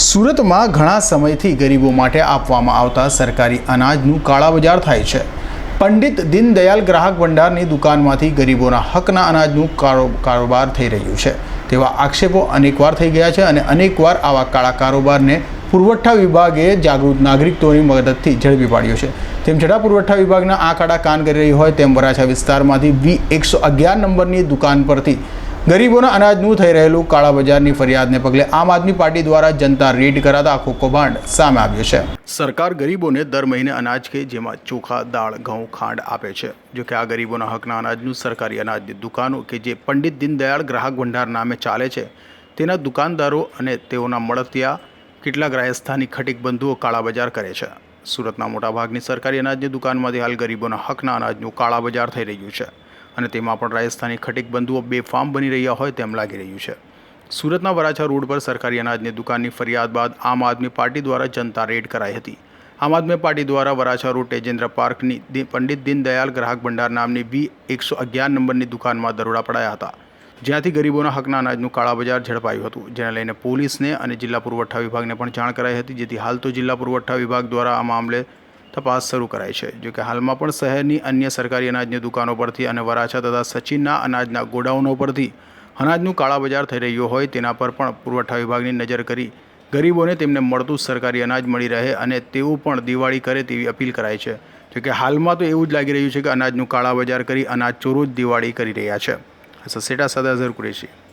સુરતમાં ઘણા સમયથી ગરીબો માટે આપવામાં આવતા સરકારી અનાજનું કાળાબજાર થાય છે। પંડિત દીનદયાલ ગ્રાહક ભંડારની દુકાનમાંથી ગરીબોના હકના અનાજનું કારોબાર થઈ રહ્યું છે તેવા આક્ષેપો અનેકવાર થઈ ગયા છે અને અનેકવાર આવા કાળા કારોબારને પુરવઠા વિભાગે જાગૃત નાગરિકોની મદદથી ઝડપી પાડ્યો છે। તેમ છતાં પુરવઠા વિભાગના આ કાળા કાન કરી રહી હોય તેમ વરાછા વિસ્તારમાંથી V111 નંબરની દુકાન પરથી ગરીબોના અનાજનું થઈ રહેલું કાળાબજારની ફરિયાદને પગલે આમ આદમી પાર્ટી દ્વારા જનતા રેડ કરાતા આખો કૌભાંડ સામે આવ્યો છે। સરકાર ગરીબોને દર મહિને અનાજ કે જેમાં ચોખા, દાળ, ઘઉં, ખાંડ આપે છે। જો કે આ ગરીબોના હકના અનાજનું સરકારી અનાજની દુકાનો કે જે પંડિત દીનદયાળ ગ્રાહક ભંડાર નામે ચાલે છે તેના દુકાનદારો અને તેઓના મળતિયા કેટલાક રાજસ્થાની ખટીક બંધુઓ કાળાબજાર કરે છે। સુરતના મોટાભાગની સરકારી અનાજની દુકાનમાંથી હાલ ગરીબોના હકના અનાજનું કાળાબજાર થઈ રહ્યું છે અને તેમાં પણ રાજસ્થાની ખટીક બંધુઓ બેફામ બની રહ્યા હોય તેમ લાગી રહ્યું છે। સુરતના વરાછા રોડ પર સરકારી અનાજની દુકાનની ફરિયાદ બાદ આમ આદમી પાર્ટી દ્વારા જનતા રેડ કરાઈ હતી। આમ આદમી પાર્ટી દ્વારા વરાછા રોડ તેજેન્દ્ર પાર્કની પંડિત દીનદયાલ ગ્રાહક ભંડાર નામની V111 નંબરની દુકાનમાં દરોડા પડાયા હતા, જ્યાંથી ગરીબોના હકના અનાજનું કાળાબજાર ઝડપાયું હતું, જેને લઈને પોલીસને અને જિલ્લા પુરવઠા વિભાગને પણ જાણ કરાઈ હતી, જેથી હાલ તો જિલ્લા પુરવઠા વિભાગ દ્વારા આ મામલે તપાસ શરૂ કરાઈ છે। જો કે હાલમાં પણ શહેરની અન્ય સરકારી અનાજની દુકાનો પરથી અને વરાછા તથા સચિનના અનાજના ગોડાઉનો પરથી અનાજનું કાળાબજાર થઈ રહ્યો હોય તેના પર પણ પુરવઠા વિભાગની નજર કરી ગરીબોને તેમને મળતું સરકારી અનાજ મળી રહે અને તેઓ પણ દિવાળી કરે તેવી અપીલ કરાઈ છે। જો કે હાલમાં તો એવું જ લાગી રહ્યું છે કે અનાજનું કાળાબજાર કરી અનાજ ચોરો જ દિવાળી કરી રહ્યા છે। સસેટા સાથે અઝર કુરેશી।